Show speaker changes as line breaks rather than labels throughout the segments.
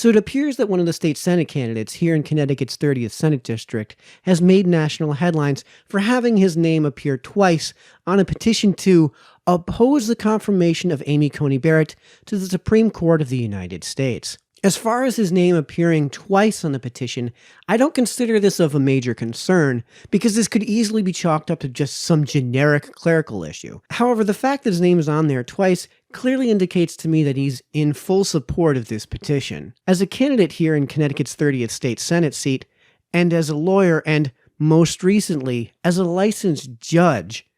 So it appears that one of the state Senate candidates here in Connecticut's 30th Senate District has made national headlines for having his name appear twice on a petition to oppose the confirmation of Amy Coney Barrett to the Supreme Court of the United States. As far as his name appearing twice on the petition, I don't consider this of a major concern, because this could easily be chalked up to just some generic clerical issue. However, the fact that his name is on there twice clearly indicates to me that he's in full support of this petition. As a candidate here in Connecticut's 30th state Senate seat, and as a lawyer, and most recently, as a licensed judge,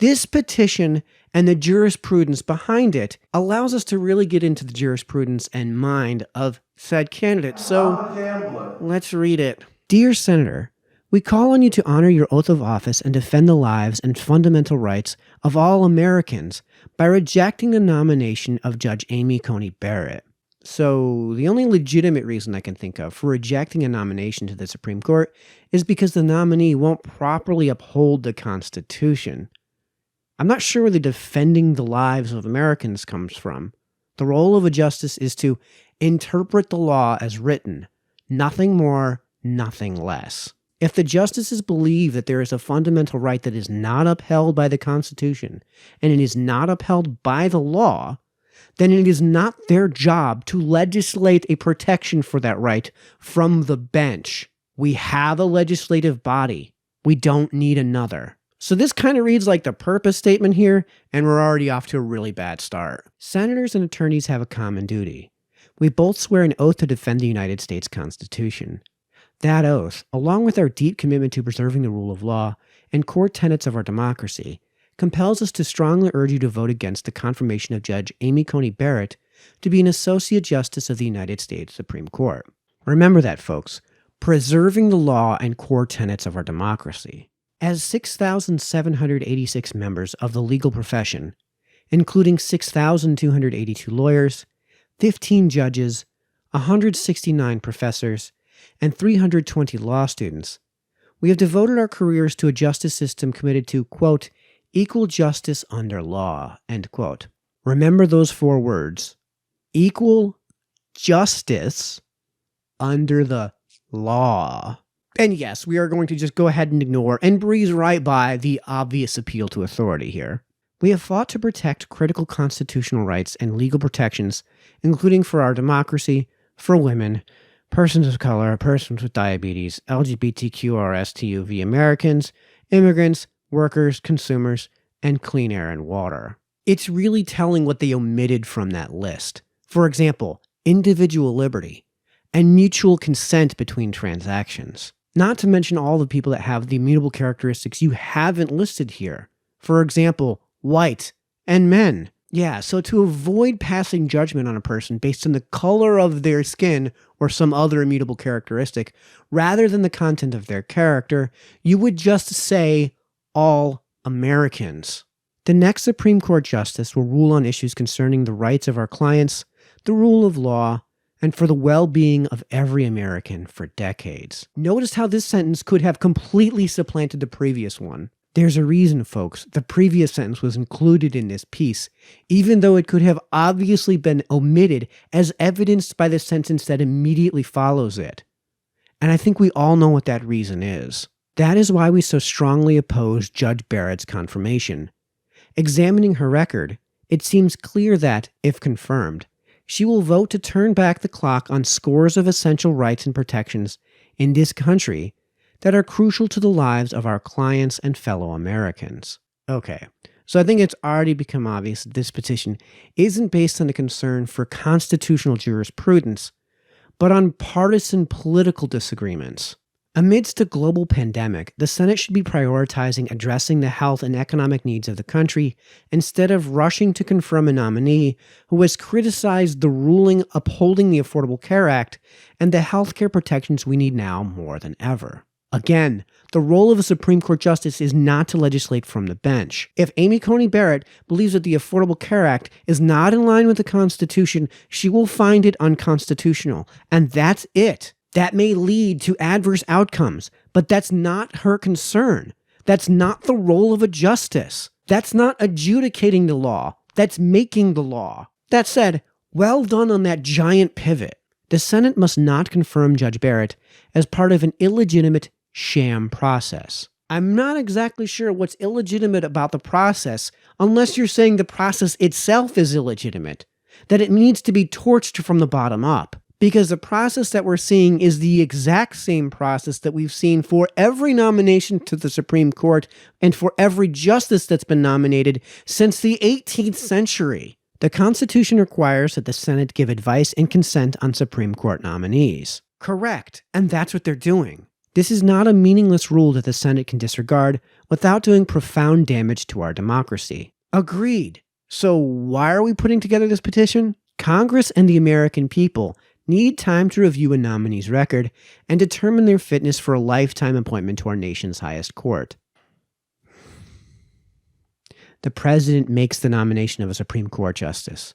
this petition and the jurisprudence behind it allows us to really get into the jurisprudence and mind of said candidate. So let's read it. Dear Senator, we call on you to honor your oath of office and defend the lives and fundamental rights of all Americans by rejecting the nomination of Judge Amy Coney Barrett. So the only legitimate reason I can think of for rejecting a nomination to the Supreme Court is because the nominee won't properly uphold the Constitution. I'm not sure where the defending the lives of Americans comes from. The role of a justice is to interpret the law as written, nothing more, nothing less. If the justices believe that there is a fundamental right that is not upheld by the Constitution, and it is not upheld by the law, then it is not their job to legislate a protection for that right from the bench. We have a legislative body. We don't need another. So this kind of reads like the purpose statement here, and we're already off to a really bad start. Senators and attorneys have a common duty. We both swear an oath to defend the United States Constitution. That oath, along with our deep commitment to preserving the rule of law and core tenets of our democracy, compels us to strongly urge you to vote against the confirmation of Judge Amy Coney Barrett to be an Associate Justice of the United States Supreme Court. Remember that, folks. Preserving the law and core tenets of our democracy. As 6,786 members of the legal profession, including 6,282 lawyers, 15 judges, 169 professors, and 320 law students, we have devoted our careers to a justice system committed to, quote, equal justice under law, end quote. Remember those 4 words. Equal justice under the law. And yes, we are going to just go ahead and ignore and breeze right by the obvious appeal to authority here. We have fought to protect critical constitutional rights and legal protections, including for our democracy, for women, persons of color, persons with diabetes, LGBTQRSTUV Americans, immigrants, workers, consumers, and clean air and water. It's really telling what they omitted from that list. For example, individual liberty and mutual consent between transactions. Not to mention all the people that have the immutable characteristics you haven't listed here. For example, white and men. Yeah, so to avoid passing judgment on a person based on the color of their skin or some other immutable characteristic, rather than the content of their character, you would just say all Americans. The next Supreme Court justice will rule on issues concerning the rights of our clients, the rule of law, and for the well-being of every American for decades. Notice how this sentence could have completely supplanted the previous one. There's a reason, folks. The previous sentence was included in this piece, even though it could have obviously been omitted as evidenced by the sentence that immediately follows it. And I think we all know what that reason is. That is why we so strongly oppose Judge Barrett's confirmation. Examining her record, it seems clear that, if confirmed, she will vote to turn back the clock on scores of essential rights and protections in this country that are crucial to the lives of our clients and fellow Americans. Okay, so I think it's already become obvious that this petition isn't based on a concern for constitutional jurisprudence, but on partisan political disagreements. Amidst a global pandemic, the Senate should be prioritizing addressing the health and economic needs of the country instead of rushing to confirm a nominee who has criticized the ruling upholding the Affordable Care Act and the healthcare protections we need now more than ever. Again, the role of a Supreme Court justice is not to legislate from the bench. If Amy Coney Barrett believes that the Affordable Care Act is not in line with the Constitution, she will find it unconstitutional, and that's it. That may lead to adverse outcomes, but that's not her concern. That's not the role of a justice. That's not adjudicating the law. That's making the law. That said, well done on that giant pivot. The Senate must not confirm Judge Barrett as part of an illegitimate sham process. I'm not exactly sure what's illegitimate about the process unless you're saying the process itself is illegitimate, that it needs to be torched from the bottom up. Because the process that we're seeing is the exact same process that we've seen for every nomination to the Supreme Court and for every justice that's been nominated since the 18th century. The Constitution requires that the Senate give advice and consent on Supreme Court nominees. Correct, and that's what they're doing. This is not a meaningless rule that the Senate can disregard without doing profound damage to our democracy. Agreed. So why are we putting together this petition? Congress and the American people need time to review a nominee's record and determine their fitness for a lifetime appointment to our nation's highest court. The president makes the nomination of a Supreme Court justice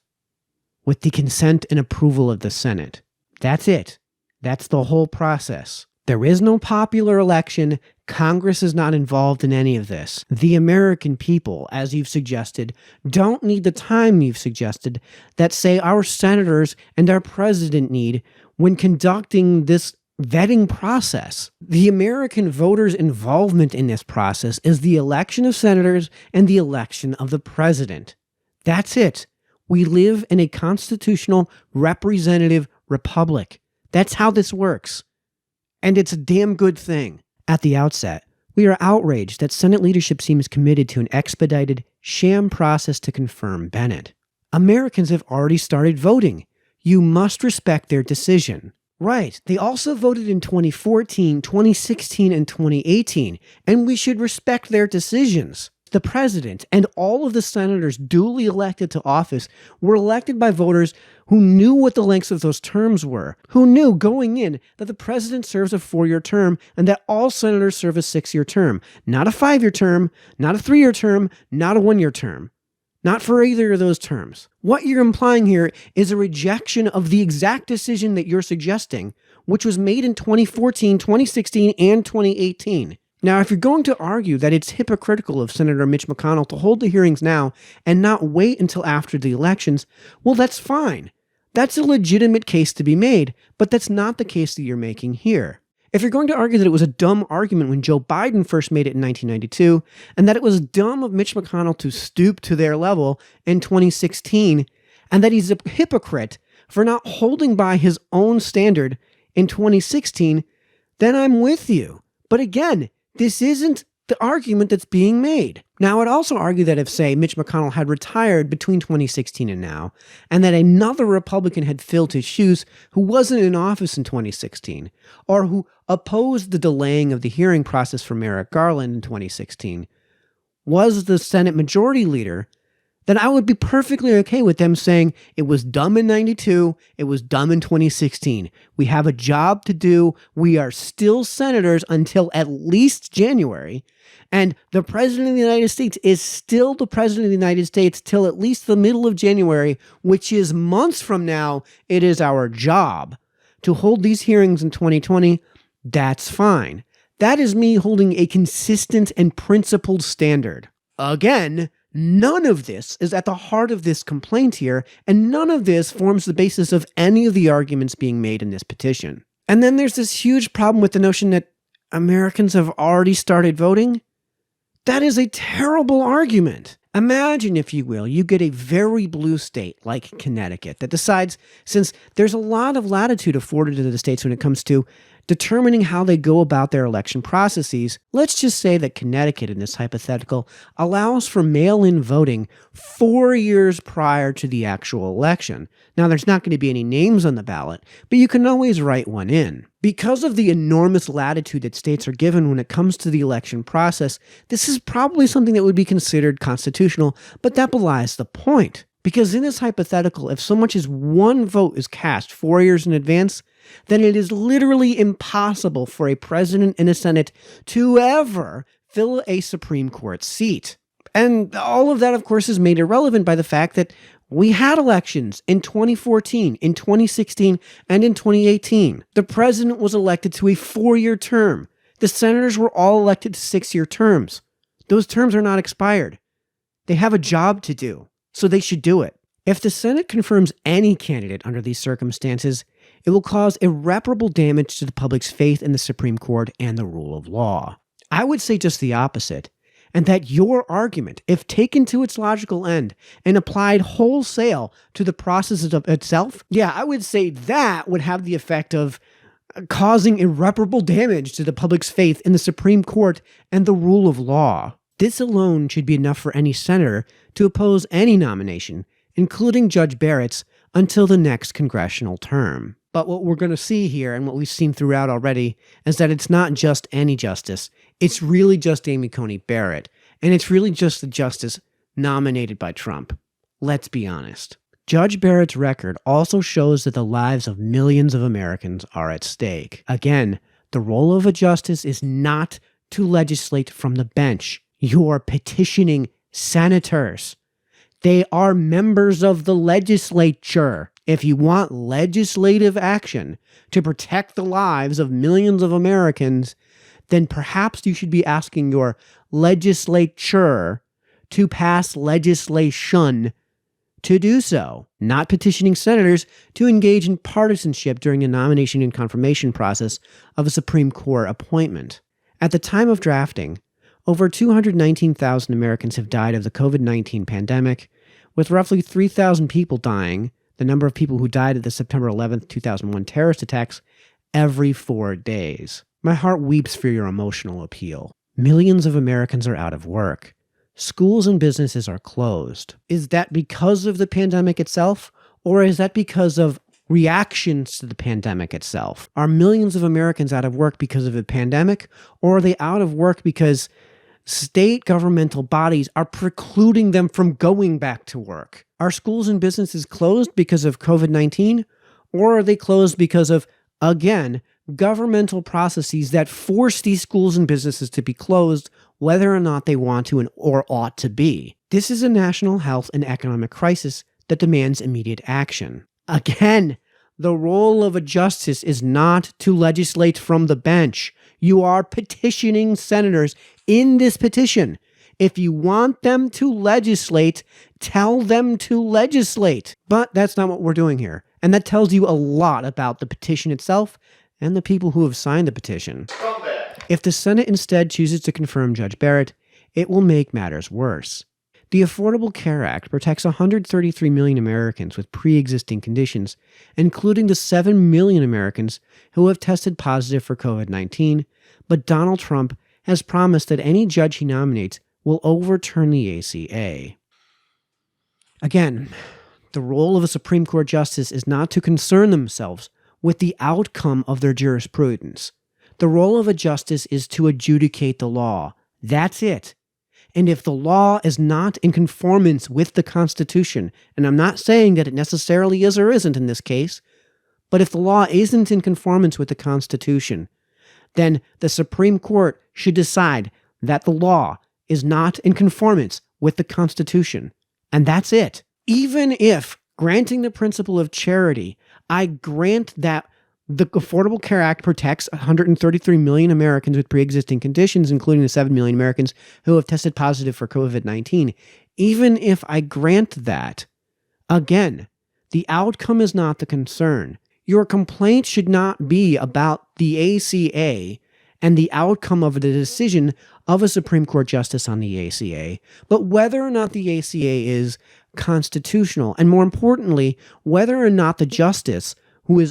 with the consent and approval of the Senate. That's it. That's the whole process. There is no popular election. Congress is not involved in any of this. The American people, as you've suggested, don't need the time you've suggested that, say, our senators and our president need when conducting this vetting process. The American voters' involvement in this process is the election of senators and the election of the president. That's it. We live in a constitutional representative republic. That's how this works. And it's a damn good thing. At the outset, we are outraged that Senate leadership seems committed to an expedited, sham process to confirm Bennett. Americans have already started voting. You must respect their decision. Right, they also voted in 2014, 2016, and 2018, and we should respect their decisions. The president and all of the senators duly elected to office were elected by voters who knew what the lengths of those terms were, who knew going in that the president serves a 4-year term and that all senators serve a 6-year term, not a 5-year term, not a 3-year term, not a 1-year term. Not for either of those terms. What you're implying here is a rejection of the exact decision that you're suggesting, which was made in 2014, 2016, and 2018. Now, if you're going to argue that it's hypocritical of Senator Mitch McConnell to hold the hearings now and not wait until after the elections, well, that's fine. That's a legitimate case to be made, but that's not the case that you're making here. If you're going to argue that it was a dumb argument when Joe Biden first made it in 1992, and that it was dumb of Mitch McConnell to stoop to their level in 2016, and that he's a hypocrite for not holding by his own standard in 2016, then I'm with you. But again, this isn't the argument that's being made. Now, I'd also argue that if, say, Mitch McConnell had retired between 2016 and now, and that another Republican had filled his shoes who wasn't in office in 2016, or who opposed the delaying of the hearing process for Merrick Garland in 2016, was the Senate Majority Leader, then I would be perfectly okay with them saying it was dumb in 92, it was dumb in 2016. We have a job to do. We are still senators until at least January. And the President of the United States is still the President of the United States till at least the middle of January, which is months from now. It is our job to hold these hearings in 2020. That's fine. That is me holding a consistent and principled standard. Again, none of this is at the heart of this complaint here, and none of this forms the basis of any of the arguments being made in this petition. And then there's this huge problem with the notion that Americans have already started voting. That is a terrible argument. Imagine, if you will, you get a very blue state like Connecticut that decides, since there's a lot of latitude afforded to the states when it comes to determining how they go about their election processes, let's just say that Connecticut, in this hypothetical, allows for mail-in voting 4 years prior to the actual election. Now, there's not going to be any names on the ballot, but you can always write one in. Because of the enormous latitude that states are given when it comes to the election process, this is probably something that would be considered constitutional, but that belies the point. Because in this hypothetical, if so much as one vote is cast 4 years in advance, then it is literally impossible for a president and a Senate to ever fill a Supreme Court seat. And all of that, of course, is made irrelevant by the fact that we had elections in 2014, in 2016, and in 2018. The president was elected to a 4-year term. The senators were all elected to 6-year terms. Those terms are not expired. They have a job to do, so they should do it. If the Senate confirms any candidate under these circumstances, It will cause irreparable damage to the public's faith in the Supreme Court and the rule of law. I would say just the opposite, and that your argument, if taken to its logical end and applied wholesale to the process of itself, I would say that would have the effect of causing irreparable damage to the public's faith in the Supreme Court and the rule of law. This alone should be enough for any senator to oppose any nomination, including Judge Barrett's, until the next congressional term. But what we're going to see here, and what we've seen throughout already, is that it's not just any justice. It's really just Amy Coney Barrett, and it's really just the justice nominated by Trump. Let's be honest. Judge Barrett's record also shows that the lives of millions of Americans are at stake. Again, the role of a justice is not to legislate from the bench. You're petitioning senators. They are members of the legislature. If you want legislative action to protect the lives of millions of Americans, then perhaps you should be asking your legislature to pass legislation to do so, not petitioning senators to engage in partisanship during the nomination and confirmation process of a Supreme Court appointment. At the time of drafting, over 219,000 Americans have died of the COVID-19 pandemic, with roughly 3,000 people dying, the number of people who died at the September 11, 2001 terrorist attacks, every 4 days. My heart weeps for your emotional appeal. Millions of Americans are out of work. Schools and businesses are closed. Is that because of the pandemic itself, or is that because of reactions to the pandemic itself? Are millions of Americans out of work because of the pandemic, or are they out of work because state governmental bodies are precluding them from going back to work? Are schools and businesses closed because of COVID-19, or are they closed because of, again, governmental processes that force these schools and businesses to be closed, whether or not they want to or ought to be? This is a national health and economic crisis that demands immediate action. Again, the role of a justice is not to legislate from the bench. You are petitioning senators in this petition. If you want them to legislate, tell them to legislate. But that's not what we're doing here. And that tells you a lot about the petition itself and the people who have signed the petition. If the Senate instead chooses to confirm Judge Barrett, it will make matters worse. The Affordable Care Act protects 133 million Americans with pre-existing conditions, including the 7 million Americans who have tested positive for COVID-19, but Donald Trump has promised that any judge he nominates will overturn the ACA. Again, the role of a Supreme Court justice is not to concern themselves with the outcome of their jurisprudence. The role of a justice is to adjudicate the law. That's it. And if the law is not in conformance with the Constitution, and I'm not saying that it necessarily is or isn't in this case, but if the law isn't in conformance with the Constitution, then the Supreme Court should decide that the law is not in conformance with the Constitution. And that's it. Even if, granting the principle of charity, I grant that the Affordable Care Act protects 133 million Americans with pre-existing conditions, including the 7 million Americans who have tested positive for COVID-19. Even if I grant that, again, the outcome is not the concern. Your complaint should not be about the ACA and the outcome of the decision of a Supreme Court justice on the ACA, but whether or not the ACA is constitutional, and more importantly, whether or not the justice who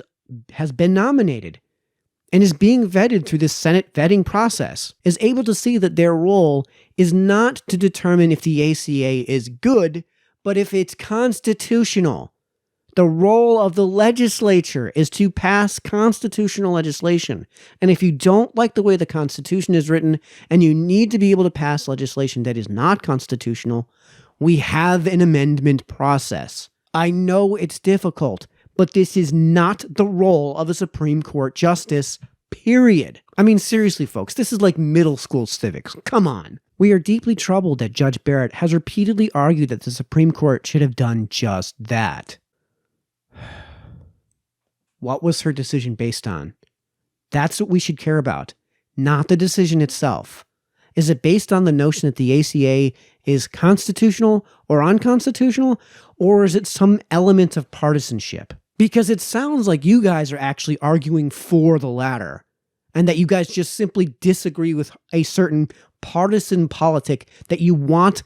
has been nominated and is being vetted through this Senate vetting process is able to see that their role is not to determine if the ACA is good, but if it's constitutional. The role of the legislature is to pass constitutional legislation. And if you don't like the way the Constitution is written and you need to be able to pass legislation that is not constitutional, we have an amendment process. I know it's difficult, but this is not the role of a Supreme Court justice, period. I mean, seriously, folks, this is like middle school civics. Come on. We are deeply troubled that Judge Barrett has repeatedly argued that the Supreme Court should have done just that. What was her decision based on? That's what we should care about, not the decision itself. Is it based on the notion that the ACA is constitutional or unconstitutional, or is it some element of partisanship? Because it sounds like you guys are actually arguing for the latter, and that you guys just simply disagree with a certain partisan politic that you want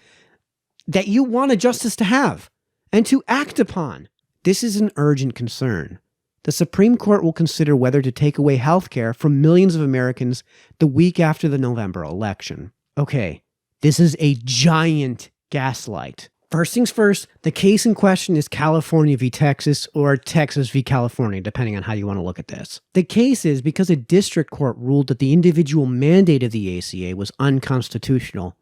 a justice to have and to act upon. This is an urgent concern. The Supreme Court will consider whether to take away health care from millions of Americans the week after the November election. Okay, this is a giant gaslight. First things first, the case in question is California v. Texas or Texas v. California, depending on how you want to look at this. The case is because a district court ruled that the individual mandate of the ACA was unconstitutional,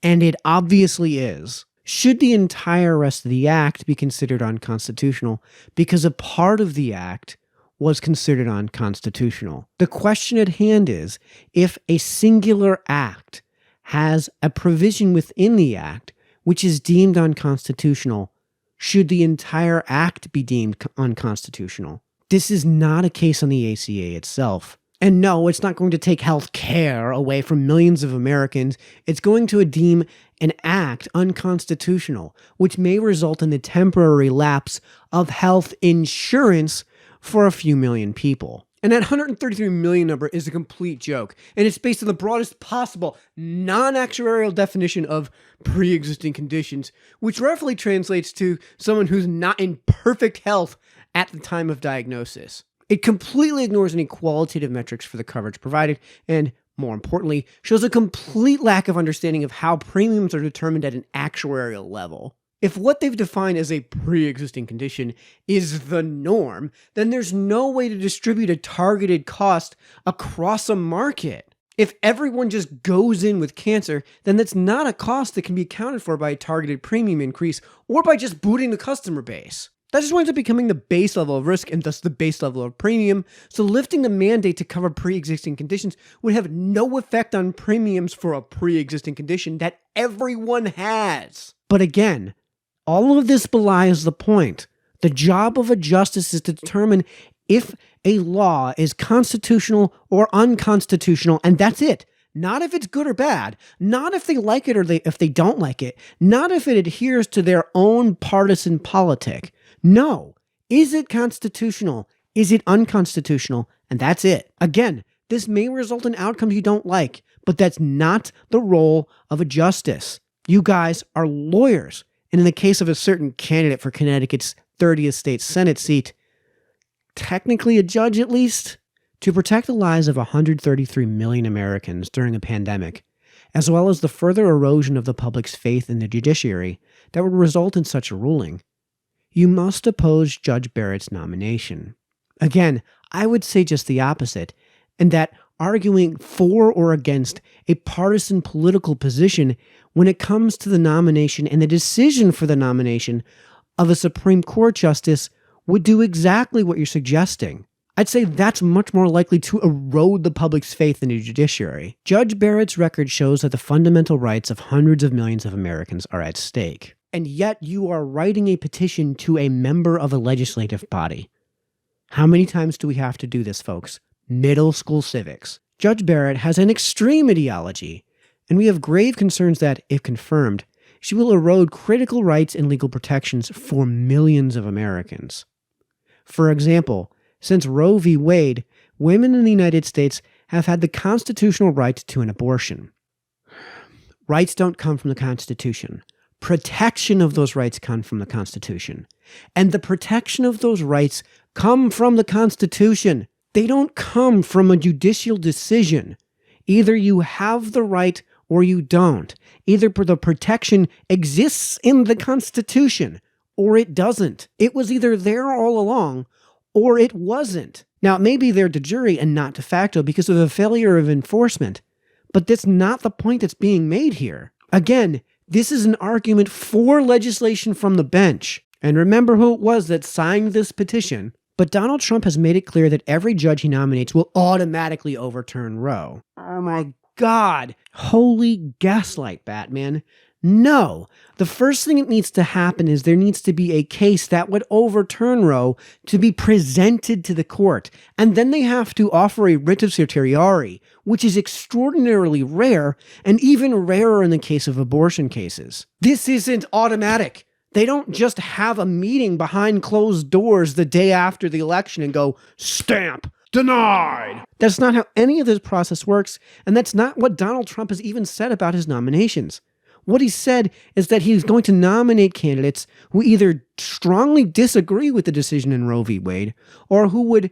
and it obviously is. Should the entire rest of the act be considered unconstitutional because a part of the act was considered unconstitutional? The question at hand is, if a singular act has a provision within the act which is deemed unconstitutional, should the entire act be deemed unconstitutional? This is not a case on the ACA itself. And no, it's not going to take health care away from millions of Americans. It's going to deem an act unconstitutional, which may result in the temporary lapse of health insurance for a few million people. And that 133 million number is a complete joke, and it's based on the broadest possible non-actuarial definition of pre-existing conditions, which roughly translates to someone who's not in perfect health at the time of diagnosis. It completely ignores any qualitative metrics for the coverage provided, and more importantly, shows a complete lack of understanding of how premiums are determined at an actuarial level. If what they've defined as a pre-existing condition is the norm, then there's no way to distribute a targeted cost across a market. If everyone just goes in with cancer, then that's not a cost that can be accounted for by a targeted premium increase or by just booting the customer base. That just winds up becoming the base level of risk and thus the base level of premium, so lifting the mandate to cover pre-existing conditions would have no effect on premiums for a pre-existing condition that everyone has. But again, all of this belies the point. The job of a justice is to determine if a law is constitutional or unconstitutional, and that's it. Not if it's good or bad, not if they like it or if they don't like it, not if it adheres to their own partisan politic. No. Is it constitutional? Is it unconstitutional? And that's it. Again, this may result in outcomes you don't like, but that's not the role of a justice. You guys are lawyers. And in the case of a certain candidate for Connecticut's 30th state Senate seat, technically a judge at least, to protect the lives of 133 million Americans during a pandemic, as well as the further erosion of the public's faith in the judiciary that would result in such a ruling, you must oppose Judge Barrett's nomination. Again, I would say just the opposite, and that arguing for or against a partisan political position when it comes to the nomination and the decision for the nomination of a Supreme Court justice would do exactly what you're suggesting. I'd say that's much more likely to erode the public's faith in the judiciary. Judge Barrett's record shows that the fundamental rights of hundreds of millions of Americans are at stake. And yet you are writing a petition to a member of a legislative body. How many times do we have to do this, folks? Middle school civics. Judge Barrett has an extreme ideology, and we have grave concerns that, if confirmed, she will erode critical rights and legal protections for millions of Americans. For example, since Roe v. Wade, women in the United States have had the constitutional right to an abortion. Rights don't come from the Constitution. Protection of those rights come from the Constitution. And the protection of those rights come from the Constitution. They don't come from a judicial decision. Either you have the right or you don't. Either the protection exists in the Constitution or it doesn't. It was either there all along or it wasn't. Now, it may be there de jure and not de facto because of a failure of enforcement, but that's not the point that's being made here. Again, this is an argument for legislation from the bench. And remember who it was that signed this petition. But Donald Trump has made it clear that every judge he nominates will automatically overturn Roe. Oh my God. Holy gaslight, Batman. No. The first thing that needs to happen is there needs to be a case that would overturn Roe to be presented to the court. And then they have to offer a writ of certiorari, which is extraordinarily rare and even rarer in the case of abortion cases. This isn't automatic. They don't just have a meeting behind closed doors the day after the election and go, stamp, denied. That's not how any of this process works, and that's not what Donald Trump has even said about his nominations. What he said is that he's going to nominate candidates who either strongly disagree with the decision in Roe v. Wade or who would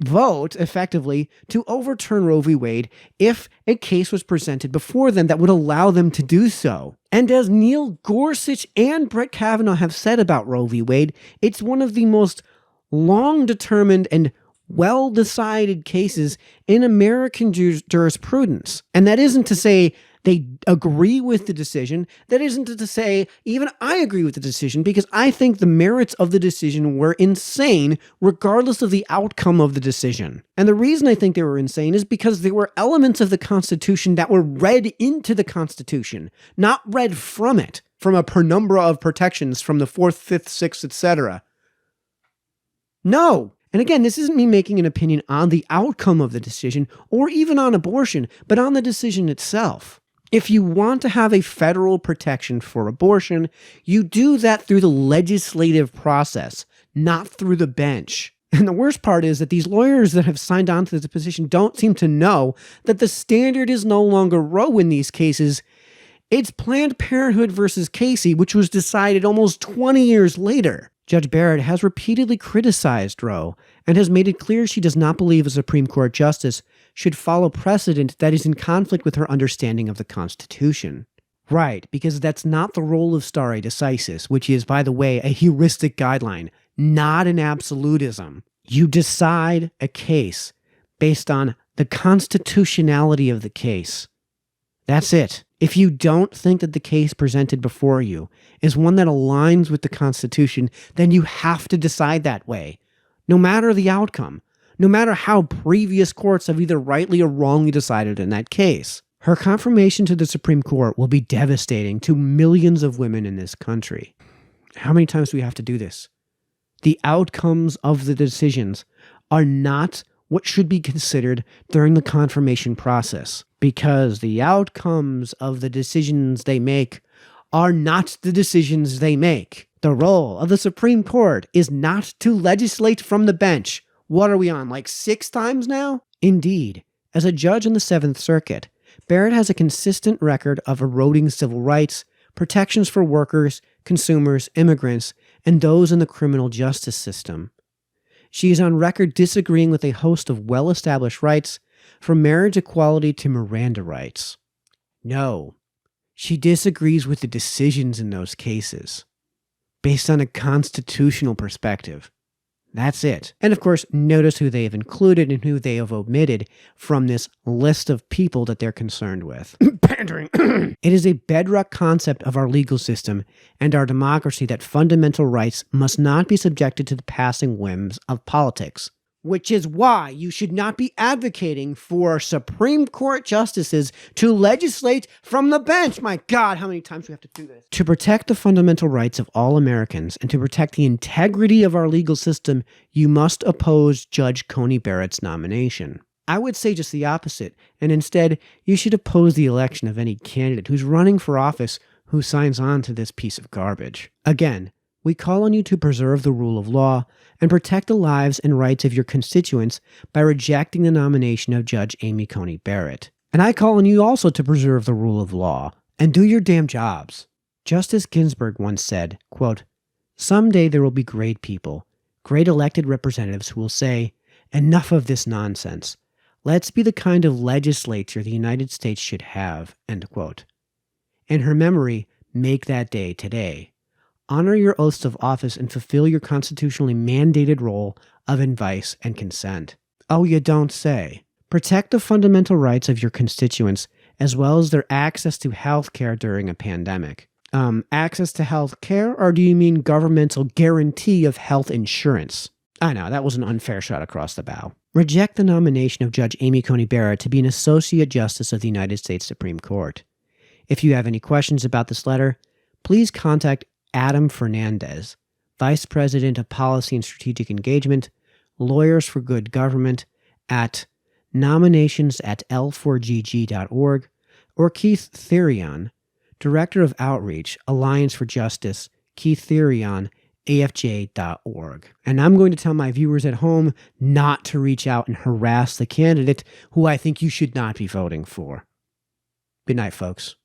vote effectively to overturn Roe v. Wade if a case was presented before them that would allow them to do so. And as Neil Gorsuch and Brett Kavanaugh have said about Roe v. Wade, it's one of the most long-determined and well-decided cases in American jurisprudence. And that isn't to say they agree with the decision. That isn't to say even I agree with the decision, because I think the merits of the decision were insane regardless of the outcome of the decision. And the reason I think they were insane is because there were elements of the Constitution that were read into the Constitution, not read from it, from a penumbra of protections from the 4th, 5th, 6th, etc. No. And again, this isn't me making an opinion on the outcome of the decision or even on abortion, but on the decision itself. If you want to have a federal protection for abortion, you do that through the legislative process, not through the bench. And the worst part is that these lawyers that have signed on to this position don't seem to know that the standard is no longer Roe in these cases. It's Planned Parenthood versus Casey, which was decided almost 20 years later. Judge Barrett has repeatedly criticized Roe and has made it clear she does not believe a Supreme Court justice should follow precedent that is in conflict with her understanding of the Constitution. Right, because that's not the role of stare decisis, which is, by the way, a heuristic guideline, not an absolutism. You decide a case based on the constitutionality of the case. That's it. If you don't think that the case presented before you is one that aligns with the Constitution, then you have to decide that way, no matter the outcome, no matter how previous courts have either rightly or wrongly decided in that case. Her confirmation to the Supreme Court will be devastating to millions of women in this country. How many times do we have to do this? The outcomes of the decisions are not what should be considered during the confirmation process, because the outcomes of the decisions they make are not the decisions they make. The role of the Supreme Court is not to legislate from the bench. What are we on, like 6 times now? Indeed, as a judge in the 7th Circuit, Barrett has a consistent record of eroding civil rights, protections for workers, consumers, immigrants, and those in the criminal justice system. She is on record disagreeing with a host of well-established rights, from marriage equality to Miranda rights. No, she disagrees with the decisions in those cases, based on a constitutional perspective. That's it. And of course, notice who they have included and who they have omitted from this list of people that they're concerned with. Pandering. It is a bedrock concept of our legal system and our democracy that fundamental rights must not be subjected to the passing whims of politics. Which is why you should not be advocating for Supreme Court justices to legislate from the bench. My God, how many times do we have to do this? To protect the fundamental rights of all Americans and to protect the integrity of our legal system, you must oppose Judge Coney Barrett's nomination. I would say just the opposite, and instead, you should oppose the election of any candidate who's running for office who signs on to this piece of garbage. Again, we call on you to preserve the rule of law and protect the lives and rights of your constituents by rejecting the nomination of Judge Amy Coney Barrett. And I call on you also to preserve the rule of law and do your damn jobs. Justice Ginsburg once said, quote, "Someday there will be great people, great elected representatives who will say, 'Enough of this nonsense. Let's be the kind of legislature the United States should have,'" end quote. In her memory, make that day today. Honor your oaths of office and fulfill your constitutionally mandated role of advice and consent. Oh, you don't say. Protect the fundamental rights of your constituents as well as their access to health care during a pandemic. Access to health care, or do you mean governmental guarantee of health insurance? I know, that was an unfair shot across the bow. Reject the nomination of Judge Amy Coney Barrett to be an Associate Justice of the United States Supreme Court. If you have any questions about this letter, please contact Adam Fernandez, Vice President of Policy and Strategic Engagement, Lawyers for Good Government, at nominations@l4gg.org, or Keith Therion, Director of Outreach, Alliance for Justice, Keith Theory on afj.org. And I'm going to tell my viewers at home not to reach out and harass the candidate who I think you should not be voting for. Good night, folks.